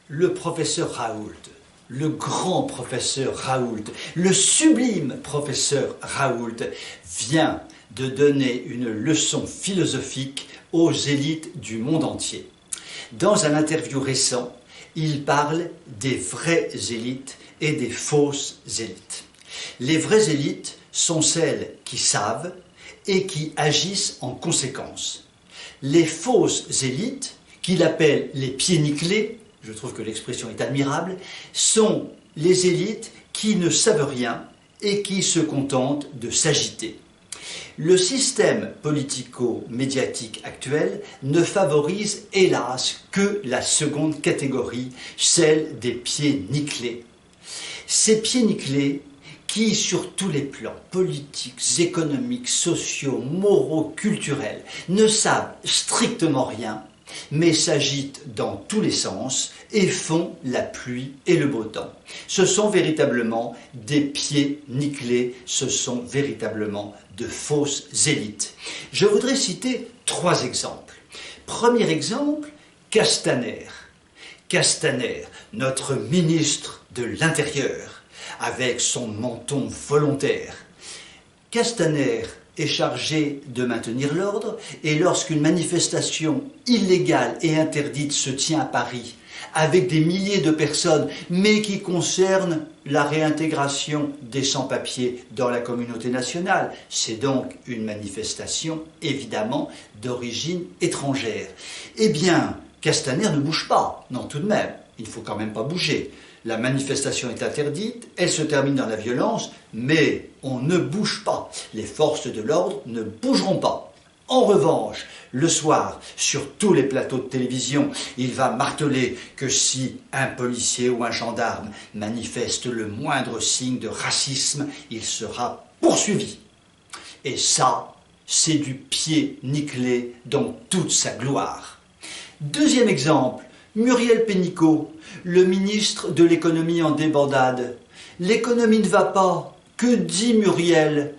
Le professeur Raoult, le grand professeur Raoult, le sublime professeur Raoult vient de donner une leçon philosophique aux élites du monde entier. Dans un interview récent, il parle des vraies élites et des fausses élites. Les vraies élites sont celles qui savent et qui agissent en conséquence. Les fausses élites, qu'il appelle les pieds nickelés, je trouve que l'expression est admirable, sont les élites qui ne savent rien et qui se contentent de s'agiter. Le système politico-médiatique actuel ne favorise, hélas, que la seconde catégorie, celle des pieds nickelés. Ces pieds nickelés qui, sur tous les plans politiques, économiques, sociaux, moraux, culturels, ne savent strictement rien, mais s'agitent dans tous les sens et font la pluie et le beau temps. Ce sont véritablement des pieds nickelés, ce sont véritablement de fausses élites. Je voudrais citer 3 exemples. Premier exemple, Castaner. Castaner, notre ministre de l'Intérieur, avec son menton volontaire. Castaner est chargé de maintenir l'ordre et lorsqu'une manifestation illégale et interdite se tient à Paris avec des milliers de personnes mais qui concerne la réintégration des sans-papiers dans la communauté nationale, c'est donc une manifestation évidemment d'origine étrangère. Eh bien, Castaner ne bouge pas, non tout de même, il ne faut quand même pas bouger. La manifestation est interdite, elle se termine dans la violence, mais on ne bouge pas. Les forces de l'ordre ne bougeront pas. En revanche, le soir, sur tous les plateaux de télévision, il va marteler que si un policier ou un gendarme manifeste le moindre signe de racisme, il sera poursuivi. Et ça, c'est du pied nickelé dans toute sa gloire. Deuxième exemple, Muriel Pénicaud, le ministre de l'économie en débandade. L'économie ne va pas. Que dit Muriel?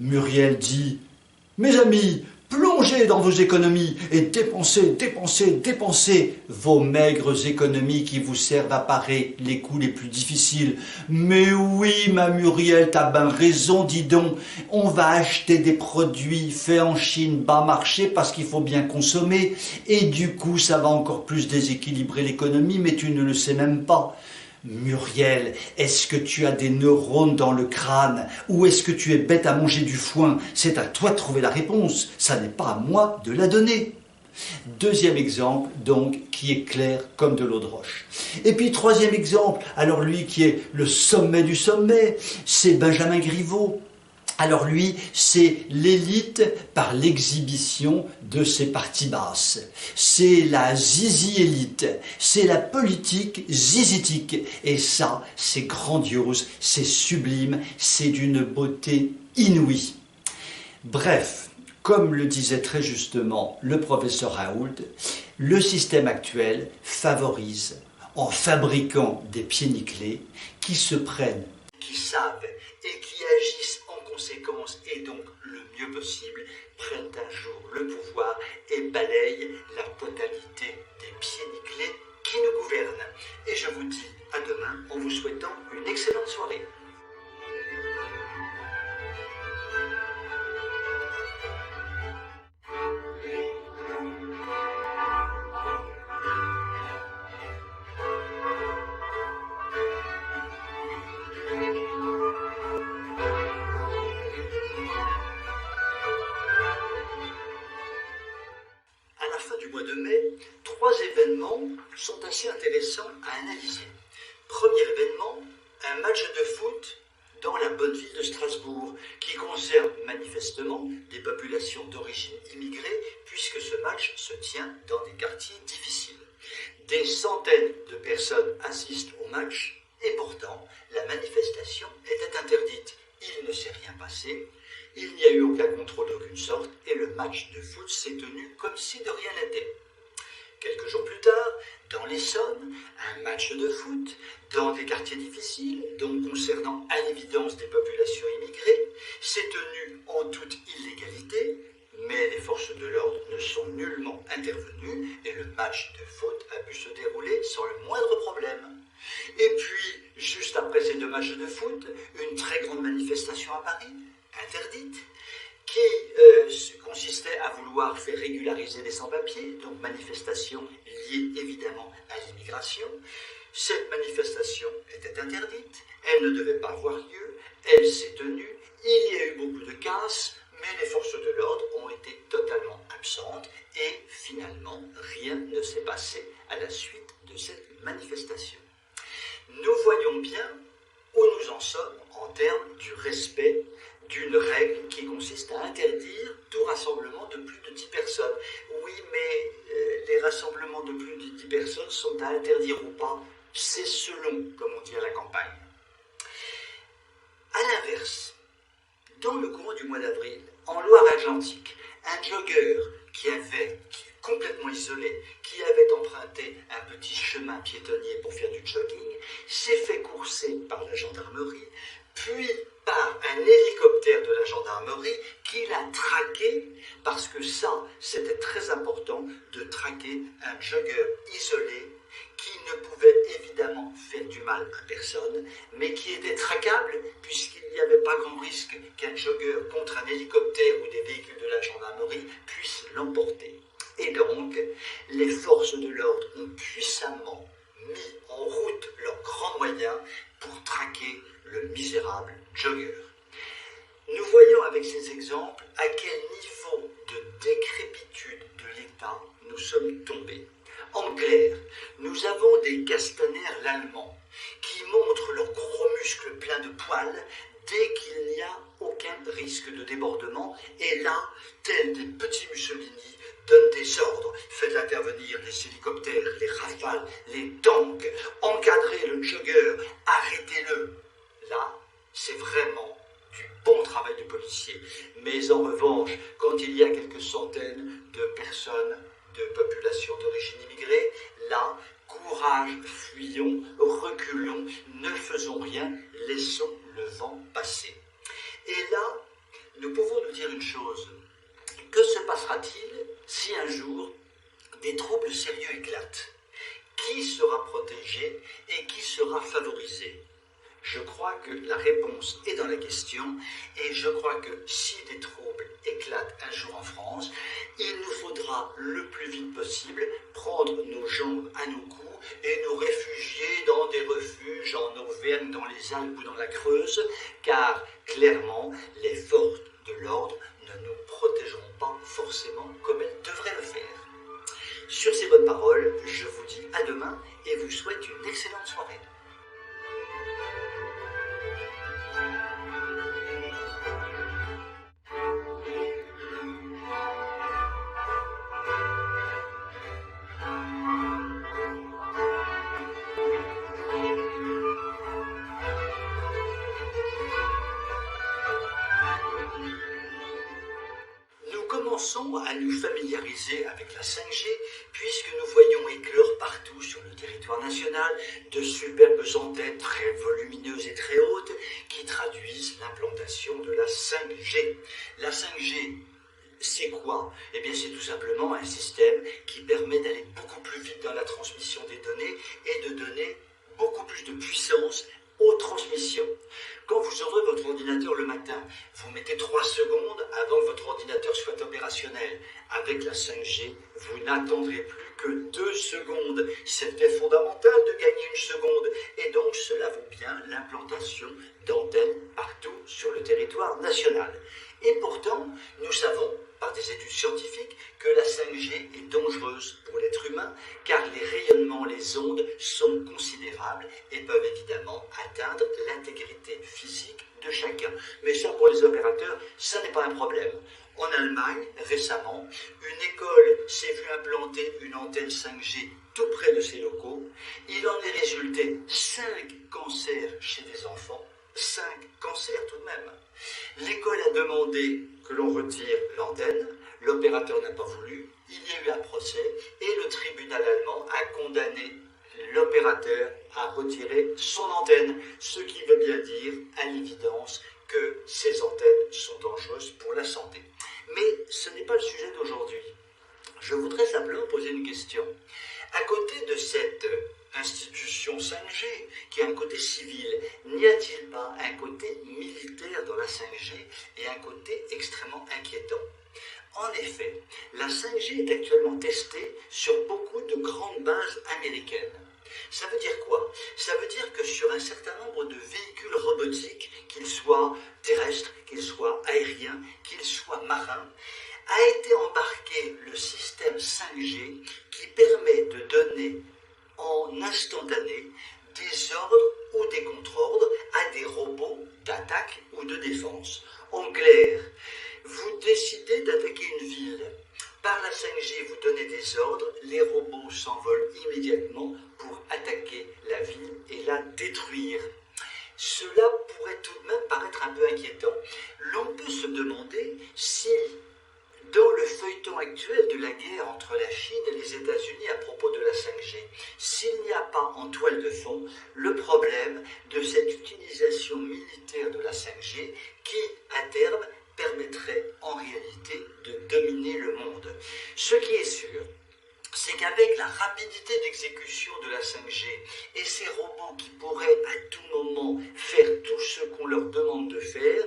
Muriel dit « Mes amis, plongez dans vos économies et dépensez, dépensez, dépensez vos maigres économies qui vous servent à parer les coups les plus difficiles. Mais oui, ma Muriel, t'as bien raison, dis donc, on va acheter des produits faits en Chine bas marché parce qu'il faut bien consommer et du coup ça va encore plus déséquilibrer l'économie, mais tu ne le sais même pas. Muriel, est-ce que tu as des neurones dans le crâne ou est-ce que tu es bête à manger du foin? C'est à toi de trouver la réponse, ça n'est pas à moi de la donner. Deuxième exemple, donc, qui est clair comme de l'eau de roche. Et puis troisième exemple, alors lui qui est le sommet du sommet, c'est Benjamin Griveaux. Alors lui, c'est l'élite par l'exhibition de ses parties basses. C'est la zizi-élite, c'est la politique zizitique. Et ça, c'est grandiose, c'est sublime, c'est d'une beauté inouïe. Bref, comme le disait très justement le professeur Raoult, le système actuel favorise, en fabriquant des pieds nickelés, qui se prennent, qui savent et qui agissent en conséquence et donc le mieux possible, prennent un jour le pouvoir et balayent la totalité des pieds nickelés qui nous gouvernent. Et je vous dis à demain en vous souhaitant une excellente soirée. De mai, 3 événements sont assez intéressants à analyser. Premier événement, un match de foot dans la bonne ville de Strasbourg, qui concerne manifestement des populations d'origine immigrée, puisque ce match se tient dans des quartiers difficiles. Des centaines de personnes assistent au match, et pourtant, la manifestation était interdite. Il ne s'est rien passé. Il n'y a eu aucun contrôle d'aucune sorte et le match de foot s'est tenu comme si de rien n'était. Quelques jours plus tard, dans l'Essonne, un match de foot dans des quartiers difficiles, donc concernant à l'évidence des populations immigrées, s'est tenu en toute illégalité, mais les nullement intervenu et le match de foot a pu se dérouler sans le moindre problème. Et puis, juste après ces 2 matchs de foot, une très grande manifestation à Paris, interdite, qui consistait à vouloir faire régulariser les sans-papiers, donc manifestation liée évidemment à l'immigration. Cette manifestation était interdite, elle ne devait pas avoir lieu, elle s'est tenue, il y a eu beaucoup de casses, mais les forces de l'ordre ont été totalement absentes et finalement rien ne s'est passé à la suite de cette manifestation. Nous voyons bien où nous en sommes en termes du respect d'une règle qui consiste à interdire tout rassemblement de plus de 10 personnes. Oui, mais les rassemblements de plus de 10 personnes sont à interdire ou pas, c'est selon, comme on dit à la campagne. A l'inverse, dans le courant du mois d'avril, en Loire-Atlantique, un jogger qui est complètement isolé, qui avait emprunté un petit chemin piétonnier pour faire du jogging, s'est fait courser par la gendarmerie, puis par un hélicoptère de la gendarmerie qui l'a traqué, parce que ça, c'était très important de traquer un jogger isolé qui ne pouvait évidemment faire du mal à personne, mais qui était traquable puisqu'il n'y avait pas grand risque qu'un jogger contre un hélicoptère ou des véhicules de la gendarmerie puisse l'emporter. Et donc, les forces de l'ordre ont puissamment mis en route leurs grands moyens pour traquer le misérable jogger. Nous voyons avec ces exemples à quel niveau de décrépitude de l'État nous sommes tombés. En clair, nous avons des castaners l'allemand qui montrent leurs gros muscles pleins de poils dès qu'il n'y a aucun risque de débordement, et là, tels des petits Mussolini, donnent des ordres, faites intervenir les hélicoptères, les rafales, les tanks, encadrez le jogger, arrêtez-le. Là, c'est vraiment du bon travail de policier. Mais en revanche, quand il y a quelques centaines de personnes de population d'origine immigrée, là, courage, fuyons, reculons, ne faisons rien, laissons le vent passer. Et là, nous pouvons nous dire une chose. Que se passera-t-il si un jour des troubles sérieux éclatent? Qui sera protégé et qui sera favorisé? Je crois que la réponse est dans la question, et je crois que si des troubles éclatent un jour en France, il nous faudra le plus vite possible prendre nos jambes à nos cous et nous réfugier dans des refuges en Auvergne, dans les Alpes ou dans la Creuse, car clairement, les forces de l'ordre ne nous protégeront pas forcément comme elles devraient le faire. Sur ces bonnes paroles, je vous dis à demain et vous souhaite une excellente soirée. Commençons à nous familiariser avec la 5G, puisque nous voyons éclore partout sur le territoire national de superbes antennes très volumineuses et très hautes qui traduisent l'implantation de la 5G. La 5G, c'est quoi? Eh bien, c'est tout simplement un système qui permet d'aller beaucoup plus vite dans la transmission des données et de donner beaucoup plus de puissance aux transmissions. Quand vous ouvrez votre ordinateur le matin, vous mettez 3 secondes avant que votre ordinateur soit opérationnel. Avec la 5G, vous n'attendrez plus que 2 secondes. C'était fondamental de gagner 1 seconde. Et donc, cela vaut bien l'implantation d'antennes partout sur le territoire national. Et pourtant, nous savons, par des études scientifiques, que la 5G est dangereuse pour l'être humain, car les rayonnements, les ondes sont considérables et peuvent évidemment atteindre l'intégrité physique de chacun. Mais ça, pour les opérateurs, ça n'est pas un problème. En Allemagne, récemment, une école s'est vue implanter une antenne 5G tout près de ses locaux. Il en est résulté 5 cancers chez des enfants. 5 cancers tout de même. L'école a demandé que l'on retire l'antenne, l'opérateur n'a pas voulu, il y a eu un procès et le tribunal allemand a condamné l'opérateur à retirer son antenne, ce qui veut bien dire à l'évidence que ces antennes sont dangereuses pour la santé. Mais ce n'est pas le sujet d'aujourd'hui. Je poser une question. À côté de cette institution 5G, qui a un côté civil, n'y a-t-il pas un côté militaire dans la 5G et un côté extrêmement inquiétant? En effet, la 5G est actuellement testée sur beaucoup de grandes bases américaines. Ça veut dire quoi? Ça veut dire que sur un certain nombre de véhicules robotiques, qu'ils soient terrestres, qu'ils soient aériens, qu'ils soient marins, a été embarqué le système 5G qui permet de donner en instantané des ordres ou des contre-ordres à des robots d'attaque ou de défense. En clair, vous décidez d'attaquer une ville. Par la 5G, vous donnez des ordres, les robots s'envolent immédiatement pour attaquer la ville et la détruire. Cela pourrait tout de même paraître un peu inquiétant. L'on peut se demander si, dans le feuilleton actuel de la guerre entre la Chine et les États-Unis à propos de la 5G, s'il n'y a pas en toile de fond le problème de cette utilisation militaire de la 5G qui, à terme, permettrait en réalité de dominer le monde. Ce qui est sûr, c'est qu'avec la rapidité d'exécution de la 5G et ces robots qui pourraient à tout moment faire tout ce qu'on leur demande de faire,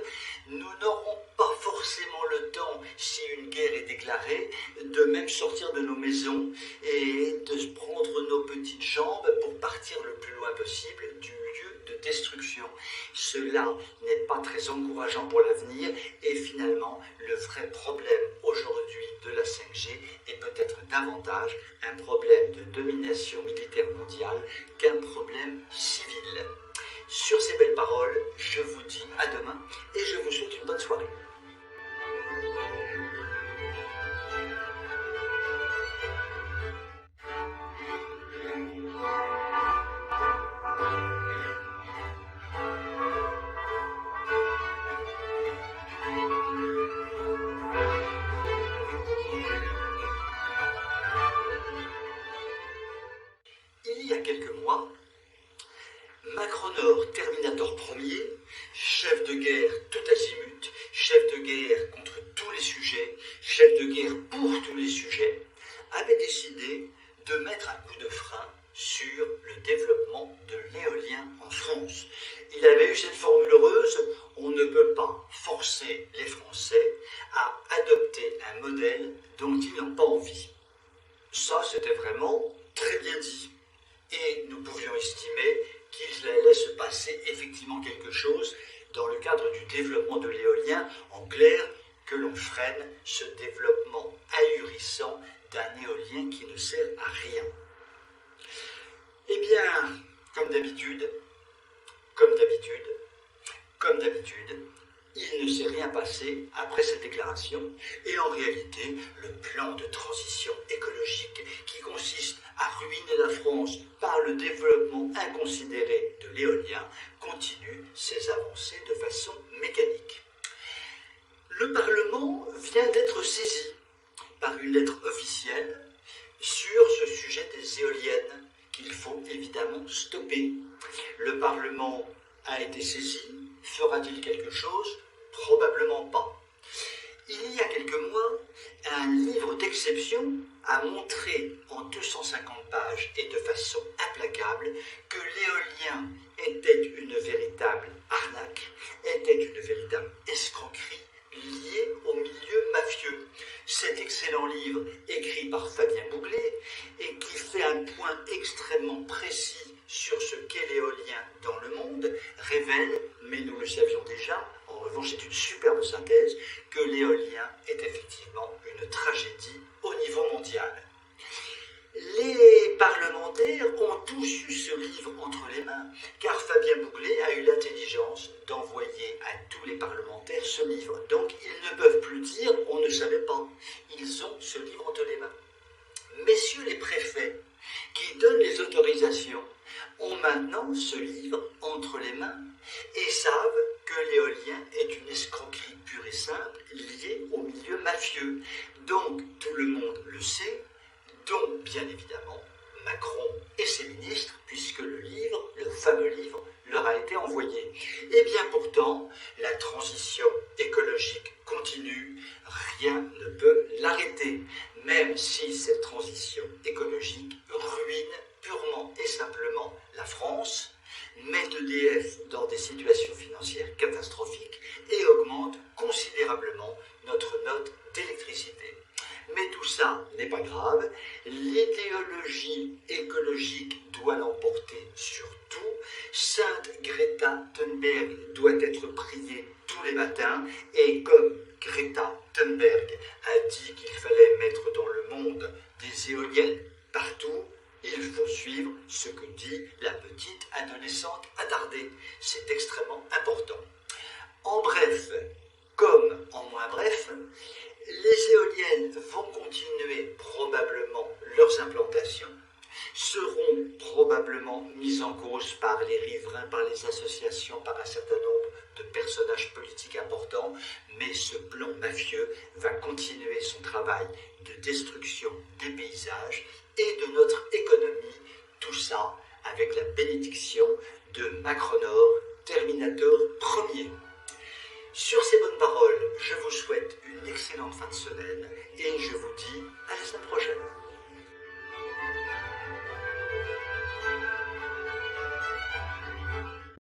nous n'aurons pas forcément le temps, si une guerre est déclarée, de même sortir de nos maisons et de prendre nos petites jambes pour partir le plus loin possible du lieu de destruction. Cela n'est pas très encourageant pour l'avenir et finalement, le vrai problème aujourd'hui de la 5G est peut-être davantage un problème de domination militaire mondiale qu'un problème civil. Sur ces belles paroles, je vous dis à demain et je vous souhaite une bonne soirée. Il y a quelques mois, Macronor, Terminator Ier, chef de guerre tout azimut, chef de guerre contre tous les sujets, chef de guerre pour tous les sujets, avait décidé de mettre un coup de frein sur le développement de l'éolien en France. Il avait eu cette formule heureuse: on ne peut pas forcer les Français à adopter un modèle dont ils n'ont pas envie. Ça, c'était vraiment très bien dit. Et nous pouvions estimer qu'il allait se passer effectivement quelque chose dans le cadre du développement de l'éolien, en clair, que l'on freine ce développement ahurissant d'un éolien qui ne sert à rien. Eh bien, comme d'habitude, il ne s'est rien passé après cette déclaration et en réalité, le plan de transition écologique qui consiste à ruiner la France par le développement inconsidéré de l'éolien continue ses avancées de façon mécanique. Le Parlement vient d'être saisi par une lettre officielle sur ce sujet des éoliennes qu'il faut évidemment stopper. Le Parlement a été saisi. Fera-t-il quelque chose? Probablement pas. Il y a quelques mois, un livre d'exception a montré en 250 pages et de façon implacable que l'éolien était une véritable arnaque, était une véritable escroquerie liée au milieu mafieux. Cet excellent livre, écrit par Fabien Bouglet, et qui fait un point extrêmement précis sur ce qu'est l'éolien dans le monde, révèle, mais nous le savions déjà, en revanche c'est une superbe synthèse, que l'éolien est effectivement une tragédie au niveau mondial. Les parlementaires ont tous eu ce livre entre les mains, car Fabien Bouglet a eu l'intelligence d'envoyer à tous les parlementaires ce livre. Donc ils ne peuvent plus dire « on ne savait pas ». Ils ont ce livre entre les mains. Messieurs les préfets, qui donnent les autorisations, ont maintenant ce livre entre les mains et savent que l'éolien est une escroquerie pure et simple liée au milieu mafieux. Donc tout le monde le sait, dont bien évidemment Macron et ses ministres, puisque le livre, le fameux livre, leur a été envoyé. Et bien pourtant, la transition écologique continue, rien ne peut l'arrêter. même si cette transition écologique ruine purement et simplement la France, met EDF dans des situations financières catastrophiques et augmente considérablement notre note d'électricité. Mais tout ça n'est pas grave, l'idéologie écologique doit l'emporter sur tout. Sainte Greta Thunberg doit être priée tous les matins, et comme Greta Thunberg a dit qu'il fallait mettre dans le monde des éoliennes partout, il faut suivre ce que dit la petite adolescente attardée. C'est extrêmement important. En bref, comme en moins bref, les éoliennes vont continuer probablement leurs implantations, seront probablement mises en cause par les riverains, par les associations, par un certain nombre de personnages politiques importants, mais ce plan mafieux va continuer son travail de destruction des paysages et de notre économie, tout ça avec la bénédiction de Macronor, Terminator premier. Sur ces bonnes paroles, je vous souhaite une excellente fin de semaine et je vous dis